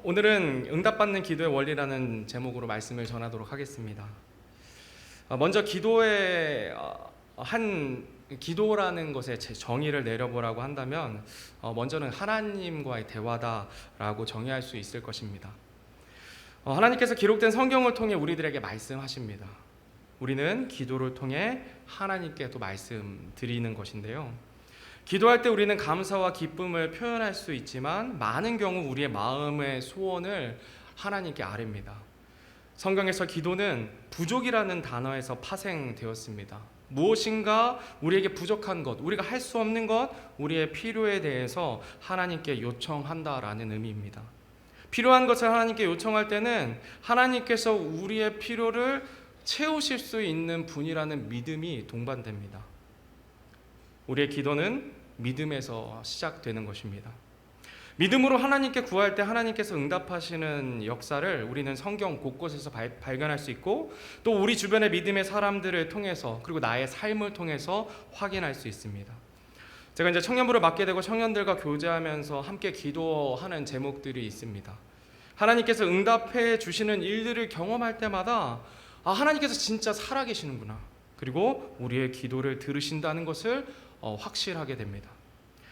오늘은 응답받는 기도의 원리라는 제목으로 말씀을 전하도록 하겠습니다. 먼저 기도라는 것의 정의를 내려보라고 한다면 먼저는 하나님과의 대화다라고 정의할 수 있을 것입니다. 하나님께서 기록된 성경을 통해 우리들에게 말씀하십니다. 우리는 기도를 통해 하나님께 또 말씀드리는 것인데요. 기도할 때 우리는 감사와 기쁨을 표현할 수 있지만 많은 경우 우리의 마음의 소원을 하나님께 아뢰입니다. 성경에서 기도는 부족이라는 단어에서 파생되었습니다. 무엇인가 우리에게 부족한 것, 우리가 할 수 없는 것, 우리의 필요에 대해서 하나님께 요청한다라는 의미입니다. 필요한 것을 하나님께 요청할 때는 하나님께서 우리의 필요를 채우실 수 있는 분이라는 믿음이 동반됩니다. 우리의 기도는 믿음에서 시작되는 것입니다. 믿음으로 하나님께 구할 때 하나님께서 응답하시는 역사를 우리는 성경 곳곳에서 발견할 수 있고 또 우리 주변의 믿음의 사람들을 통해서 그리고 나의 삶을 통해서 확인할 수 있습니다. 제가 이제 청년부를 맡게 되고 청년들과 교제하면서 함께 기도하는 제목들이 있습니다. 하나님께서 응답해 주시는 일들을 경험할 때마다 하나님께서 진짜 살아계시는구나. 그리고 우리의 기도를 들으신다는 것을 확실하게 됩니다.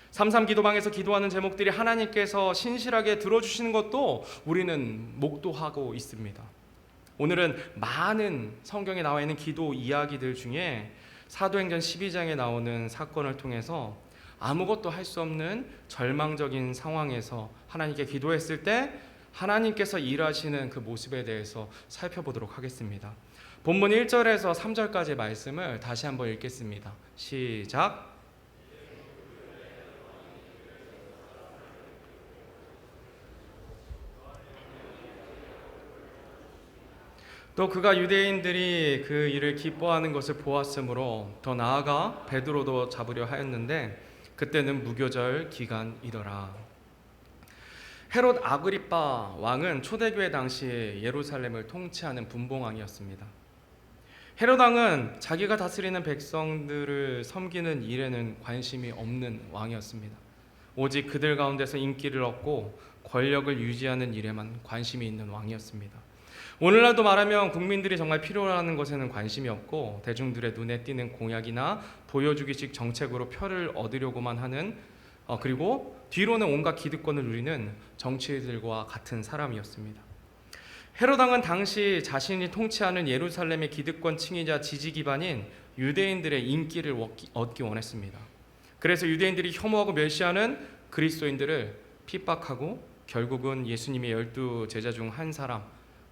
3.3 기도방에서 기도하는 제목들이 하나님께서 신실하게 들어주시는 것도 우리는 목도하고 있습니다. 오늘은 많은 성경에 나와 있는 기도 이야기들 중에 사도행전 12장에 나오는 사건을 통해서 아무것도 할 수 없는 절망적인 상황에서 하나님께 기도했을 때 하나님께서 일하시는 그 모습에 대해서 살펴보도록 하겠습니다. 본문 1절에서 3절까지의 말씀을 다시 한번 읽겠습니다. 시작. 또 그가 유대인들이 그 일을 기뻐하는 것을 보았으므로 더 나아가 베드로도 잡으려 하였는데 그때는 무교절 기간이더라. 헤롯 아그리빠 왕은 초대교회 당시에 예루살렘을 통치하는 분봉왕이었습니다. 헤롯 왕은 자기가 다스리는 백성들을 섬기는 일에는 관심이 없는 왕이었습니다. 오직 그들 가운데서 인기를 얻고 권력을 유지하는 일에만 관심이 있는 왕이었습니다. 오늘날도 말하면 국민들이 정말 필요로 것에는 관심이 없고 대중들의 눈에 띄는 공약이나 보여주기식 정책으로 표를 얻으려고만 하는 그리고 뒤로는 온갖 기득권을 누리는 정치인들과 같은 사람이었습니다. 헤롯 왕은 당시 자신이 통치하는 예루살렘의 기득권 층이자 지지 기반인 유대인들의 인기를 얻기 원했습니다. 그래서 유대인들이 혐오하고 멸시하는 그리스도인들을 핍박하고 결국은 예수님의 12 제자 중 한 사람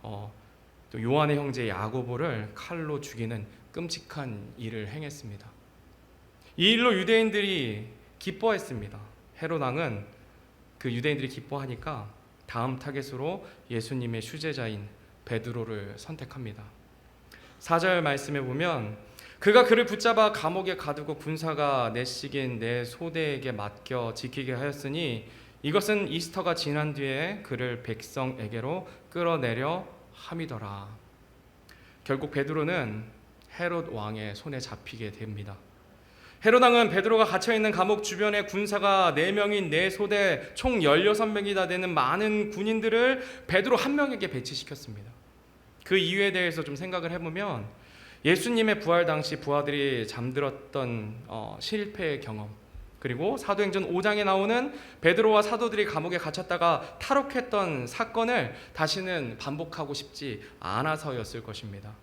또 요한의 형제 야고보를 칼로 죽이는 끔찍한 일을 행했습니다. 이 일로 유대인들이 기뻐했습니다. 헤롯 왕은 그 유대인들이 기뻐하니까 다음 타겟으로 예수님의 수제자인 베드로를 선택합니다. 4절 말씀에 보면 그가 그를 붙잡아 감옥에 가두고 군사가 내식인 내 소대에게 맡겨 지키게 하였으니 이것은 이스터가 지난 뒤에 그를 백성에게로 끌어내려 함이더라. 결국 베드로는 헤롯 왕의 손에 잡히게 됩니다. 헤롯 왕은 베드로가 갇혀있는 감옥 주변에 군사가 4명인 내 소대 총 16명이나 되는 많은 군인들을 베드로 한 명에게 배치시켰습니다. 그 이유에 대해서 좀 생각을 해보면 예수님의 부활 당시 부하들이 잠들었던 실패의 경험, 그리고 사도행전 5장에 나오는 베드로와 사도들이 감옥에 갇혔다가 탈옥했던 사건을 다시는 반복하고 싶지 않아서였을 것입니다.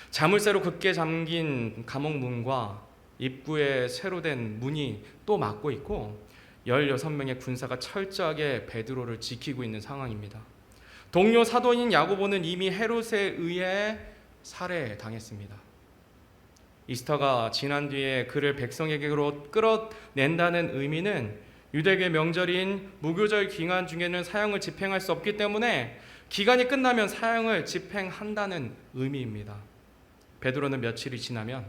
자물쇠로 굳게 잠긴 감옥 문과 입구에 새로 된 문이 또 막고 있고 16명의 군사가 철저하게 베드로를 지키고 있는 상황입니다. 동료 사도인 야고보는 이미 헤롯에 의해 살해당했습니다. 이스터가 지난 뒤에 그를 백성에게로 끌어낸다는 의미는 유대교의 명절인 무교절 기간 중에는 사형을 집행할 수 없기 때문에 기간이 끝나면 사형을 집행한다는 의미입니다. 베드로는 며칠이 지나면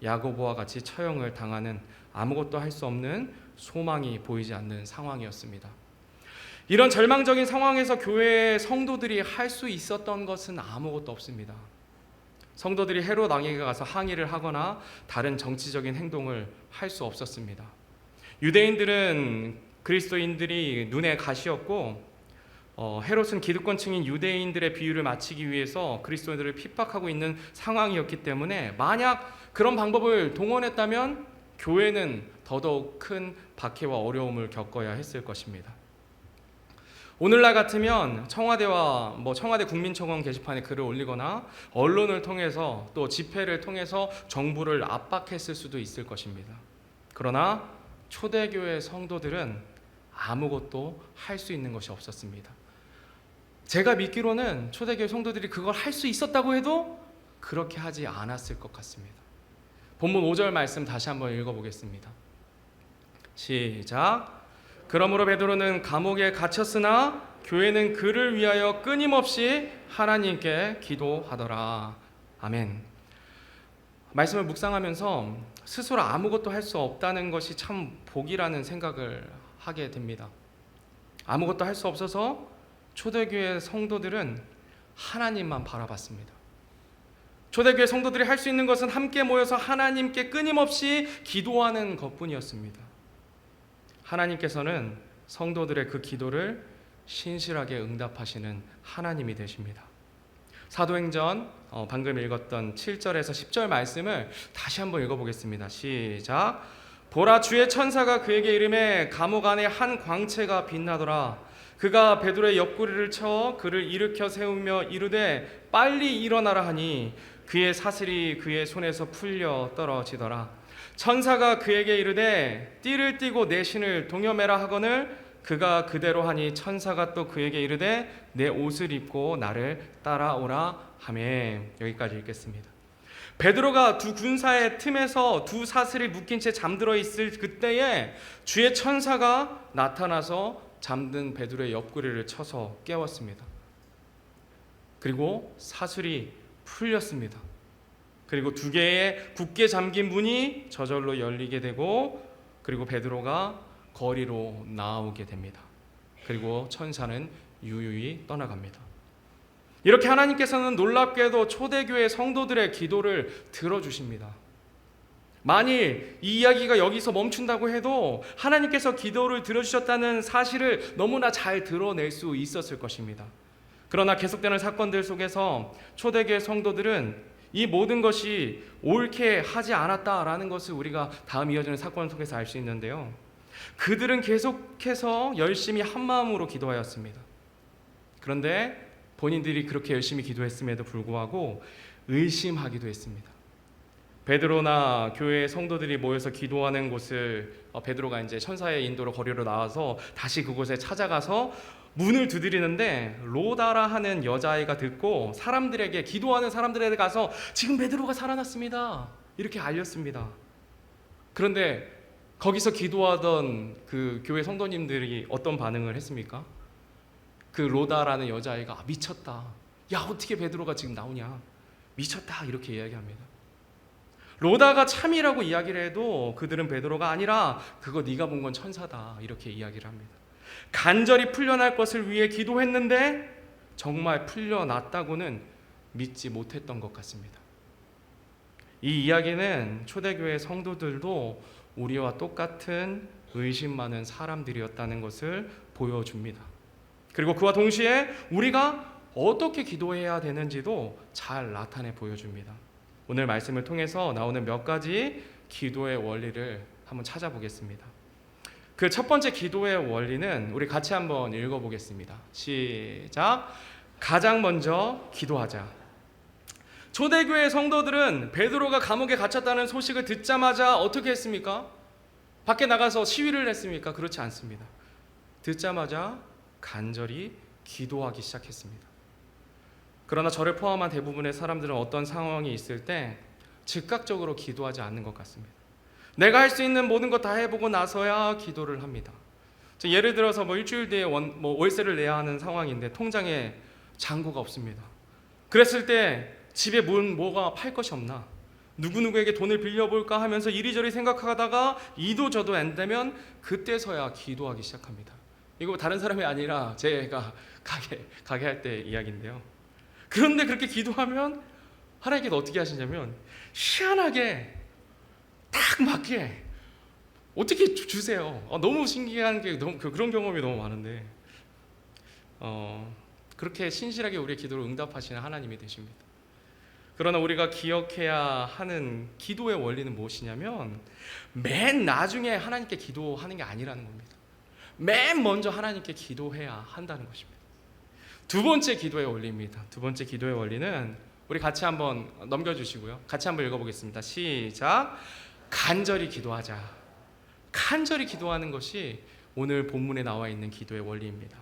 야고보와 같이 처형을 당하는 아무것도 할 수 없는 소망이 보이지 않는 상황이었습니다. 이런 절망적인 상황에서 교회의 성도들이 할 수 있었던 것은 아무것도 없습니다. 성도들이 헤롯 왕에게 가서 항의를 하거나 다른 정치적인 행동을 할 수 없었습니다. 유대인들은 그리스도인들이 눈에 가시였고 헤롯은 기득권층인 유대인들의 비유를 맞추기 위해서 그리스도인들을 핍박하고 있는 상황이었기 때문에 만약 그런 방법을 동원했다면 교회는 더더욱 큰 박해와 어려움을 겪어야 했을 것입니다. 오늘날 같으면 청와대 국민청원 게시판에 글을 올리거나 언론을 통해서 또 집회를 통해서 정부를 압박했을 수도 있을 것입니다. 그러나 초대교회 성도들은 아무것도 할 수 있는 것이 없었습니다. 제가 믿기로는 초대교회 성도들이 그걸 할 수 있었다고 해도 그렇게 하지 않았을 것 같습니다. 본문 5절 말씀 다시 한번 읽어보겠습니다. 시작. 그러므로 베드로는 감옥에 갇혔으나 교회는 그를 위하여 끊임없이 하나님께 기도하더라. 아멘. 말씀을 묵상하면서 스스로 아무것도 할 수 없다는 것이 참 복이라는 생각을 하게 됩니다. 아무것도 할 수 없어서 초대교회 성도들은 하나님만 바라봤습니다. 초대교회 성도들이 할 수 있는 것은 함께 모여서 하나님께 끊임없이 기도하는 것뿐이었습니다. 하나님께서는 성도들의 그 기도를 신실하게 응답하시는 하나님이 되십니다. 사도행전 방금 읽었던 7절에서 10절 말씀을 다시 한번 읽어보겠습니다. 시작. 보라, 주의 천사가 그에게 이르매 감옥 안에 한 광채가 빛나더라. 그가 베드로의 옆구리를 쳐 그를 일으켜 세우며 이르되 빨리 일어나라 하니 그의 사슬이 그의 손에서 풀려 떨어지더라. 천사가 그에게 이르되 띠를 띠고 내 신을 동여매라 하거늘 그가 그대로 하니 천사가 또 그에게 이르되 내 옷을 입고 나를 따라오라 하매. 여기까지 읽겠습니다. 베드로가 두 군사의 틈에서 두 사슬이 묶인 채 잠들어 있을 그때에 주의 천사가 나타나서 잠든 베드로의 옆구리를 쳐서 깨웠습니다. 그리고 사슬이 풀렸습니다. 그리고 두 개의 굳게 잠긴 문이 저절로 열리게 되고 그리고 베드로가 거리로 나오게 됩니다. 그리고 천사는 유유히 떠나갑니다. 이렇게 하나님께서는 놀랍게도 초대교회 성도들의 기도를 들어주십니다. 만일 이 이야기가 여기서 멈춘다고 해도 하나님께서 기도를 들어주셨다는 사실을 너무나 잘 드러낼 수 있었을 것입니다. 그러나 계속되는 사건들 속에서 초대교회 성도들은 이 모든 것이 옳게 하지 않았다라는 것을 우리가 다음 이어지는 사건 속에서 알 수 있는데요. 그들은 계속해서 열심히 한마음으로 기도하였습니다. 그런데 본인들이 그렇게 열심히 기도했음에도 불구하고 의심하기도 했습니다. 베드로나 교회 성도들이 모여서 기도하는 곳을 베드로가 이제 천사의 인도로 거리로 나와서 다시 그곳에 찾아가서 문을 두드리는데 로다라 하는 여자아이가 듣고 기도하는 사람들에게 가서 지금 베드로가 살아났습니다 이렇게 알렸습니다. 그런데 거기서 기도하던 그 교회 성도님들이 어떤 반응을 했습니까? 그 로다라는 여자아이가 미쳤다. 야, 어떻게 베드로가 지금 나오냐? 미쳤다 이렇게 이야기합니다. 로다가 참이라고 이야기를 해도 그들은 베드로가 아니라 그거 네가 본 건 천사다 이렇게 이야기를 합니다. 간절히 풀려날 것을 위해 기도했는데 정말 풀려났다고는 믿지 못했던 것 같습니다. 이 이야기는 초대교회 성도들도 우리와 똑같은 의심 많은 사람들이었다는 것을 보여줍니다. 그리고 그와 동시에 우리가 어떻게 기도해야 되는지도 잘 나타내 보여줍니다. 오늘 말씀을 통해서 나오는 몇 가지 기도의 원리를 한번 찾아보겠습니다. 그 첫 번째 기도의 원리는 우리 같이 한번 읽어보겠습니다. 시작. 가장 먼저 기도하자. 초대교회 성도들은 베드로가 감옥에 갇혔다는 소식을 듣자마자 어떻게 했습니까? 밖에 나가서 시위를 했습니까? 그렇지 않습니다. 듣자마자 간절히 기도하기 시작했습니다. 그러나 저를 포함한 대부분의 사람들은 어떤 상황이 있을 때 즉각적으로 기도하지 않는 것 같습니다. 내가 할 수 있는 모든 것 다 해보고 나서야 기도를 합니다. 예를 들어서 일주일 뒤에 월세를 내야 하는 상황인데 통장에 잔고가 없습니다. 그랬을 때 집에 뭐가 팔 것이 없나? 누구누구에게 돈을 빌려볼까 하면서 이리저리 생각하다가 이도 저도 안 되면 그때서야 기도하기 시작합니다. 이거 다른 사람이 아니라 제가 가게 할 때 이야기인데요. 그런데 그렇게 기도하면 하나님께서 어떻게 하시냐면 희한하게 딱 맞게 어떻게 주세요. 너무 신기한 게 그런 경험이 너무 많은데 그렇게 신실하게 우리의 기도를 응답하시는 하나님이 되십니다. 그러나 우리가 기억해야 하는 기도의 원리는 무엇이냐면 맨 나중에 하나님께 기도하는 게 아니라는 겁니다. 맨 먼저 하나님께 기도해야 한다는 것입니다. 두 번째 기도의 원리입니다. 두 번째 기도의 원리는 우리 같이 한번 넘겨주시고요. 같이 한번 읽어보겠습니다. 시작. 간절히 기도하자. 간절히 기도하는 것이 오늘 본문에 나와 있는 기도의 원리입니다.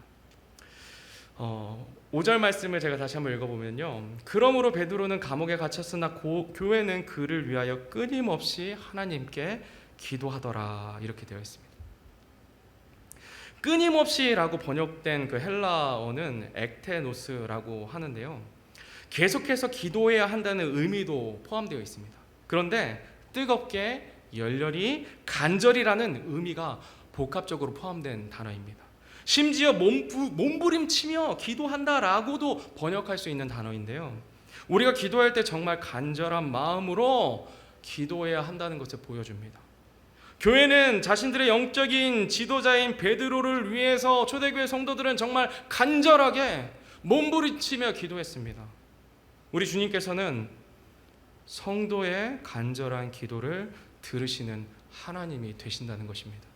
5절 말씀을 제가 다시 한번 읽어보면요. 그러므로 베드로는 감옥에 갇혔으나 교회는 그를 위하여 끊임없이 하나님께 기도하더라. 이렇게 되어 있습니다. 끊임없이라고 번역된 그 헬라어는 ektenos라고 하는데요. 계속해서 기도해야 한다는 의미도 포함되어 있습니다. 그런데 뜨겁게, 열렬히, 간절히라는 의미가 복합적으로 포함된 단어입니다. 심지어 몸부림치며 기도한다라고도 번역할 수 있는 단어인데요. 우리가 기도할 때 정말 간절한 마음으로 기도해야 한다는 것을 보여줍니다. 교회는 자신들의 영적인 지도자인 베드로를 위해서 초대교회 성도들은 정말 간절하게 몸부림치며 기도했습니다. 우리 주님께서는 성도의 간절한 기도를 들으시는 하나님이 되신다는 것입니다.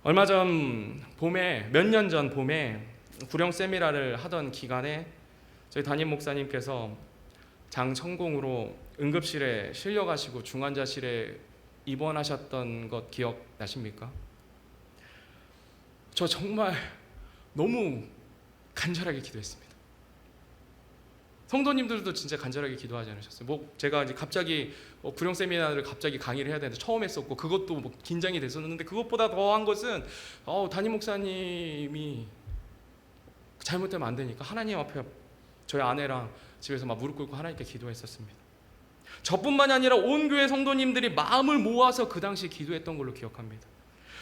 얼마 전 봄에, 몇 년 전 봄에 구령 세미나를 하던 기간에 저희 담임 목사님께서 장천공으로 응급실에 실려가시고 중환자실에 입원하셨던 것 기억나십니까? 저 정말 너무 간절하게 기도했습니다. 성도님들도 진짜 간절하게 기도하지 않으셨어요? 제가 이제 갑자기 구령 세미나를 갑자기 강의를 해야 되는데 처음 했었고 그것도 긴장이 됐었는데 그것보다 더한 것은 담임 목사님이 잘못되면 안 되니까 하나님 앞에 저희 아내랑 집에서 막 무릎 꿇고 하나님께 기도했었습니다. 저뿐만이 아니라 온 교회 성도님들이 마음을 모아서 그 당시 기도했던 걸로 기억합니다.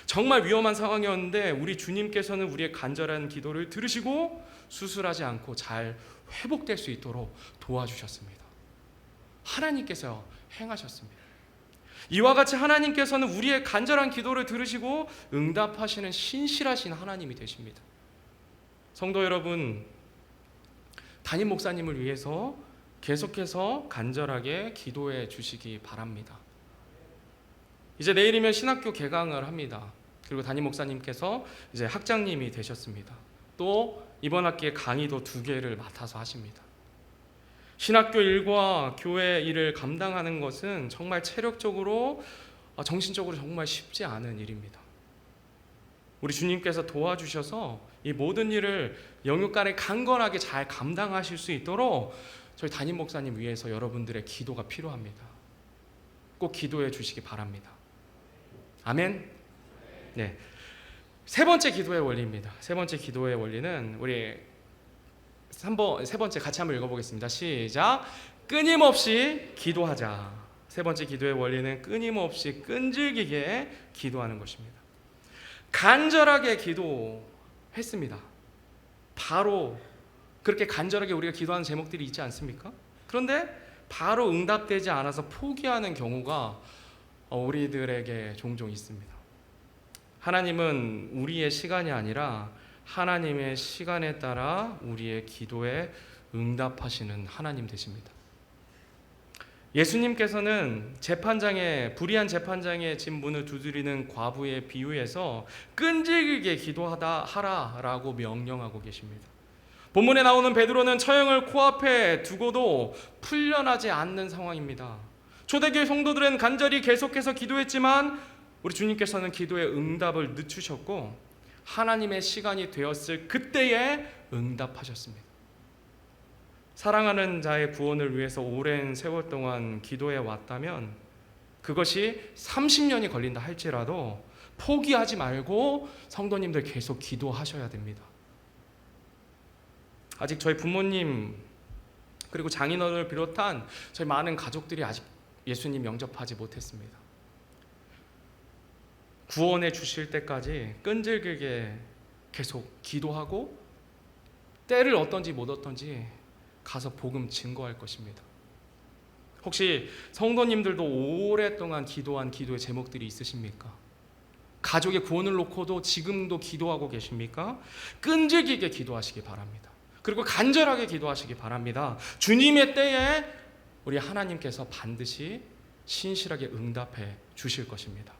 정말 위험한 상황이었는데 우리 주님께서는 우리의 간절한 기도를 들으시고 수술하지 않고 잘 회복될 수 있도록 도와주셨습니다. 하나님께서 행하셨습니다. 이와 같이 하나님께서는 우리의 간절한 기도를 들으시고 응답하시는 신실하신 하나님이 되십니다. 성도 여러분, 담임 목사님을 위해서 계속해서 간절하게 기도해 주시기 바랍니다. 이제 내일이면 신학교 개강을 합니다. 그리고 담임 목사님께서 이제 학장님이 되셨습니다. 또 이번 학기에 강의도 2개를 맡아서 하십니다. 신학교 일과 교회 일을 감당하는 것은 정말 체력적으로, 정신적으로 정말 쉽지 않은 일입니다. 우리 주님께서 도와주셔서 이 모든 일을 영육간에 강건하게 잘 감당하실 수 있도록 저희 담임 목사님 위해서 여러분들의 기도가 필요합니다. 꼭 기도해 주시기 바랍니다. 아멘. 네. 세 번째 기도의 원리입니다. 세 번째 기도의 원리는 우리 세 번째 같이 한번 읽어보겠습니다. 시작. 끊임없이 기도하자. 세 번째 기도의 원리는 끊임없이 끈질기게 기도하는 것입니다. 간절하게 기도했습니다. 바로 그렇게 간절하게 우리가 기도하는 제목들이 있지 않습니까? 그런데 바로 응답되지 않아서 포기하는 경우가 우리들에게 종종 있습니다. 하나님은 우리의 시간이 아니라 하나님의 시간에 따라 우리의 기도에 응답하시는 하나님 되십니다. 예수님께서는 불의한 재판장의 집 문을 두드리는 과부의 비유에서 끈질기게 기도하라라고 명령하고 계십니다. 본문에 나오는 베드로는 처형을 코앞에 두고도 풀려나지 않는 상황입니다. 초대교회 성도들은 간절히 계속해서 기도했지만 우리 주님께서는 기도의 응답을 늦추셨고 하나님의 시간이 되었을 그때에 응답하셨습니다. 사랑하는 자의 구원을 위해서 오랜 세월 동안 기도해 왔다면 그것이 30년이 걸린다 할지라도 포기하지 말고 성도님들 계속 기도하셔야 됩니다. 아직 저희 부모님 그리고 장인어른을 비롯한 저희 많은 가족들이 아직 예수님 영접하지 못했습니다. 구원해 주실 때까지 끈질기게 계속 기도하고 때를 얻던지 못 얻던지 가서 복음 증거할 것입니다. 혹시 성도님들도 오랫동안 기도한 기도의 제목들이 있으십니까? 가족의 구원을 놓고도 지금도 기도하고 계십니까? 끈질기게 기도하시기 바랍니다. 그리고 간절하게 기도하시기 바랍니다. 주님의 때에 우리 하나님께서 반드시 신실하게 응답해 주실 것입니다.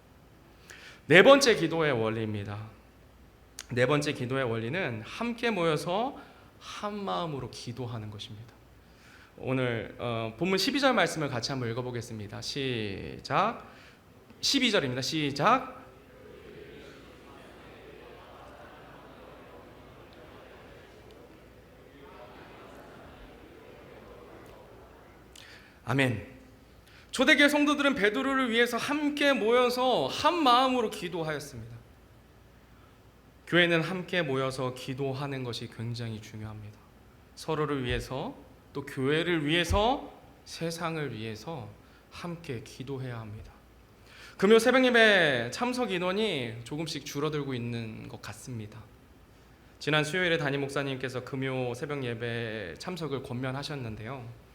네 번째 기도의 원리입니다. 네 번째 기도의 원리는 함께 모여서 한 마음으로 기도하는 것입니다. 오늘 본문 12절 말씀을 같이 한번 읽어보겠습니다. 시작. 12절입니다. 시작. 아멘. 초대교회 성도들은 베드로를 위해서 함께 모여서 한 마음으로 기도하였습니다. 교회는 함께 모여서 기도하는 것이 굉장히 중요합니다. 서로를 위해서, 또 교회를 위해서, 세상을 위해서 함께 기도해야 합니다. 금요 새벽 예배 참석 인원이 조금씩 줄어들고 있는 것 같습니다. 지난 수요일에 담임 목사님께서 금요 새벽 예배 참석을 권면하셨는데요.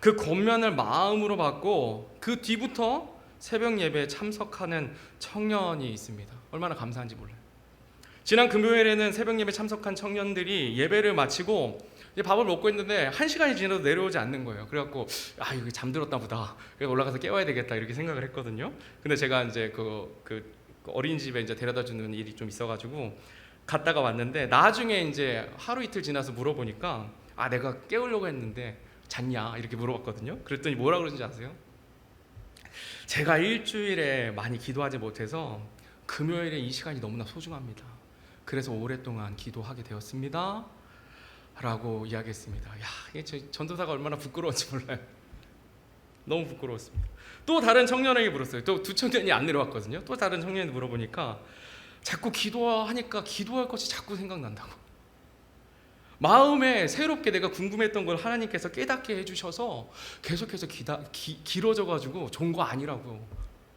그 권면을 마음으로 받고 그 뒤부터 새벽 예배에 참석하는 청년이 있습니다. 얼마나 감사한지 몰라요. 지난 금요일에는 새벽 예배 참석한 청년들이 예배를 마치고 이제 밥을 먹고 있는데 1시간이 지나도 내려오지 않는 거예요. 그래갖고 여기 잠들었나 보다. 그래서 올라가서 깨워야 되겠다 이렇게 생각을 했거든요. 근데 제가 이제 그 어린이집에 이제 데려다 주는 일이 좀 있어가지고 갔다가 왔는데 나중에 이제 하루 이틀 지나서 물어보니까 내가 깨우려고 했는데 잤냐 이렇게 물어봤거든요. 그랬더니 뭐라 그러는지 아세요? 제가 일주일에 많이 기도하지 못해서 금요일에 이 시간이 너무나 소중합니다. 그래서 오랫동안 기도하게 되었습니다 라고 이야기했습니다. 이게 전도사가 얼마나 부끄러운지 몰라요. 너무 부끄러웠습니다. 또 다른 청년에게 물었어요. 또 두 청년이 안 내려왔거든요. 또 다른 청년이 물어보니까 자꾸 기도하니까 기도할 것이 자꾸 생각난다고. 마음에 새롭게 내가 궁금했던 걸 하나님께서 깨닫게 해주셔서 계속해서 길어져가지고 좋은 거 아니라고.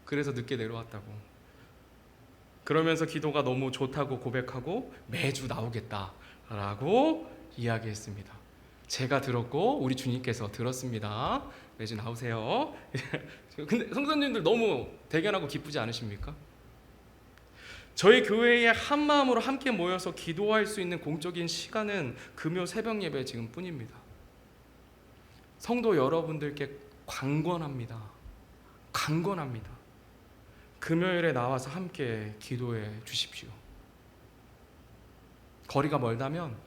그래서 늦게 내려왔다고. 그러면서 기도가 너무 좋다고 고백하고 매주 나오겠다라고 이야기했습니다. 제가 들었고 우리 주님께서 들었습니다. 매주 나오세요. 근데 성도님들 너무 대견하고 기쁘지 않으십니까? 저희 교회에 한 마음으로 함께 모여서 기도할 수 있는 공적인 시간은 금요 새벽 예배 지금뿐입니다. 성도 여러분들께 강권합니다. 강권합니다. 금요일에 나와서 함께 기도해 주십시오. 거리가 멀다면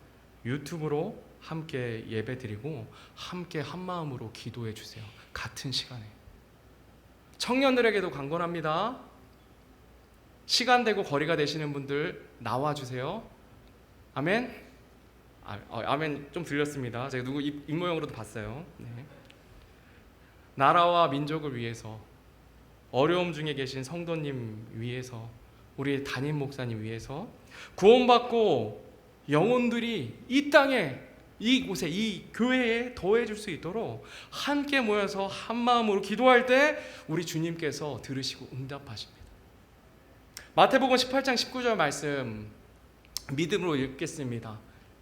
유튜브로 함께 예배 드리고 함께 한 마음으로 기도해 주세요. 같은 시간에. 청년들에게도 강권합니다. 시간 되고 거리가 되시는 분들 나와주세요. 아멘. 아멘 좀 들렸습니다. 제가 누구 입모형으로도 봤어요. 네. 나라와 민족을 위해서, 어려움 중에 계신 성도님 위해서, 우리 담임 목사님 위해서 구원받고 영혼들이 이 땅에, 이곳에, 이 교회에 더해질 수 있도록 함께 모여서 한 마음으로 기도할 때 우리 주님께서 들으시고 응답하십니다. 마태복음 18장 19절 말씀 믿음으로 읽겠습니다.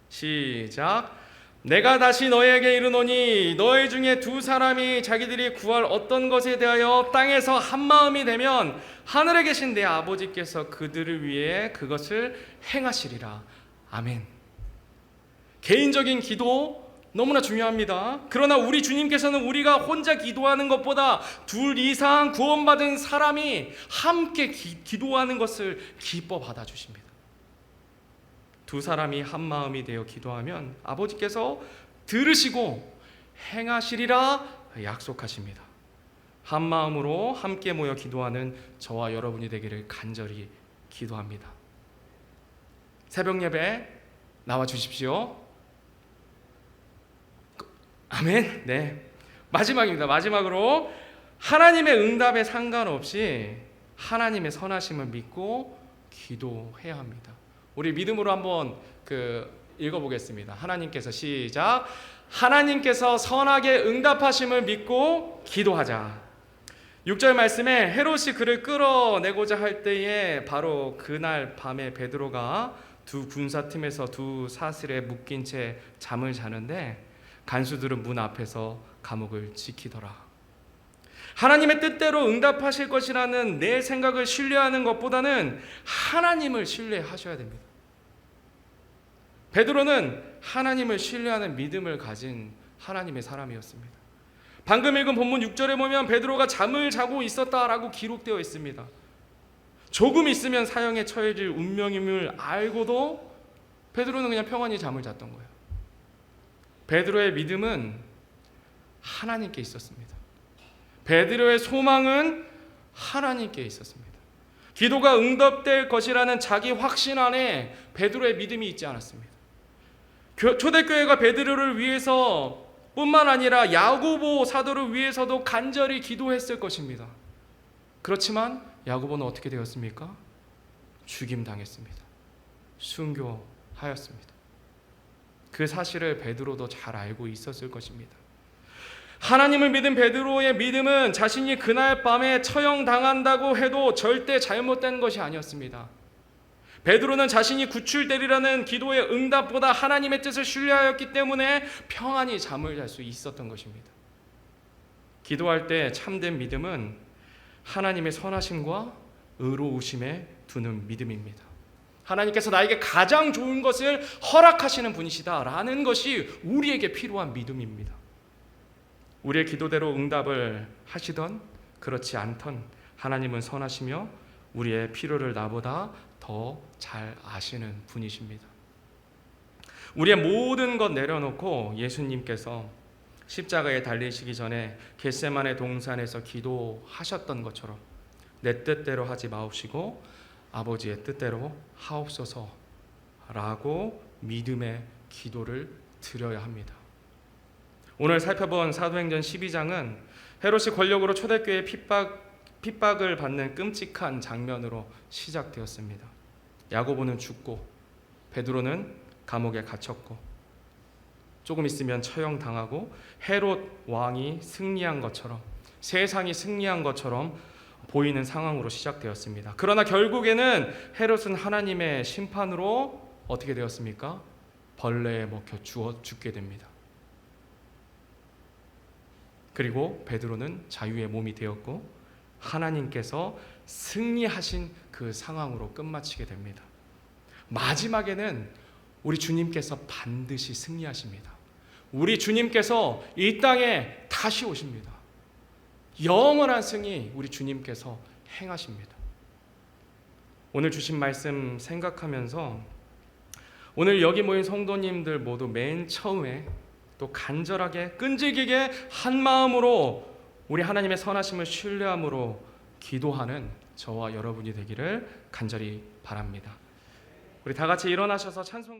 시작. 내가 다시 너희에게 이르노니 너희 중에 두 사람이 자기들이 구할 어떤 것에 대하여 땅에서 한 마음이 되면 하늘에 계신 내 아버지께서 그들을 위해 그것을 행하시리라. 아멘. 개인적인 기도 너무나 중요합니다. 그러나 우리 주님께서는 우리가 혼자 기도하는 것보다 둘 이상 구원받은 사람이 함께 기도하는 것을 기뻐 받아주십니다. 두 사람이 한 마음이 되어 기도하면 아버지께서 들으시고 행하시리라 약속하십니다. 한 마음으로 함께 모여 기도하는 저와 여러분이 되기를 간절히 기도합니다. 새벽 예배 나와 주십시오. 아멘. 네. 마지막입니다. 마지막으로 하나님의 응답에 상관없이 하나님의 선하심을 믿고 기도해야 합니다. 우리 믿음으로 한번 읽어보겠습니다. 하나님께서 시작. 하나님께서 선하게 응답하심을 믿고 기도하자. 6절 말씀에 헤롯이 그를 끌어내고자 할 때에 바로 그날 밤에 베드로가 두 군사팀에서 두 사슬에 묶인 채 잠을 자는데 간수들은 문 앞에서 감옥을 지키더라. 하나님의 뜻대로 응답하실 것이라는 내 생각을 신뢰하는 것보다는 하나님을 신뢰하셔야 됩니다. 베드로는 하나님을 신뢰하는 믿음을 가진 하나님의 사람이었습니다. 방금 읽은 본문 6절에 보면 베드로가 잠을 자고 있었다라고 기록되어 있습니다. 조금 있으면 사형에 처해질 운명임을 알고도 베드로는 그냥 평안히 잠을 잤던 거예요. 베드로의 믿음은 하나님께 있었습니다. 베드로의 소망은 하나님께 있었습니다. 기도가 응답될 것이라는 자기 확신 안에 베드로의 믿음이 있지 않았습니다. 초대교회가 베드로를 위해서 뿐만 아니라 야고보 사도를 위해서도 간절히 기도했을 것입니다. 그렇지만 야고보는 어떻게 되었습니까? 죽임당했습니다. 순교하였습니다. 그 사실을 베드로도 잘 알고 있었을 것입니다. 하나님을 믿은 베드로의 믿음은 자신이 그날 밤에 처형당한다고 해도 절대 잘못된 것이 아니었습니다. 베드로는 자신이 구출되리라는 기도의 응답보다 하나님의 뜻을 신뢰하였기 때문에 평안히 잠을 잘 수 있었던 것입니다. 기도할 때 참된 믿음은 하나님의 선하심과 의로우심에 두는 믿음입니다. 하나님께서 나에게 가장 좋은 것을 허락하시는 분이시다라는 것이 우리에게 필요한 믿음입니다. 우리의 기도대로 응답을 하시던 그렇지 않던 하나님은 선하시며 우리의 필요를 나보다 더 잘 아시는 분이십니다. 우리의 모든 것 내려놓고 예수님께서 십자가에 달리시기 전에 겟세마네 동산에서 기도하셨던 것처럼 내 뜻대로 하지 마옵시고 아버지의 뜻대로 하옵소서라고 믿음의 기도를 드려야 합니다. 오늘 살펴본 사도행전 12장은 헤롯이 권력으로 초대교회의 핍박을 받는 끔찍한 장면으로 시작되었습니다. 야고보는 죽고 베드로는 감옥에 갇혔고 조금 있으면 처형당하고 헤롯 왕이 승리한 것처럼 세상이 승리한 것처럼 보이는 상황으로 시작되었습니다. 그러나 결국에는 헤롯은 하나님의 심판으로 어떻게 되었습니까? 벌레에 먹혀 죽게 됩니다. 그리고 베드로는 자유의 몸이 되었고 하나님께서 승리하신 그 상황으로 끝마치게 됩니다. 마지막에는 우리 주님께서 반드시 승리하십니다. 우리 주님께서 이 땅에 다시 오십니다. 영원한 승리 우리 주님께서 행하십니다. 오늘 주신 말씀 생각하면서 오늘 여기 모인 성도님들 모두 맨 처음에 또 간절하게 끈질기게 한 마음으로 우리 하나님의 선하심을 신뢰함으로 기도하는 저와 여러분이 되기를 간절히 바랍니다. 우리 다 같이 일어나셔서 찬송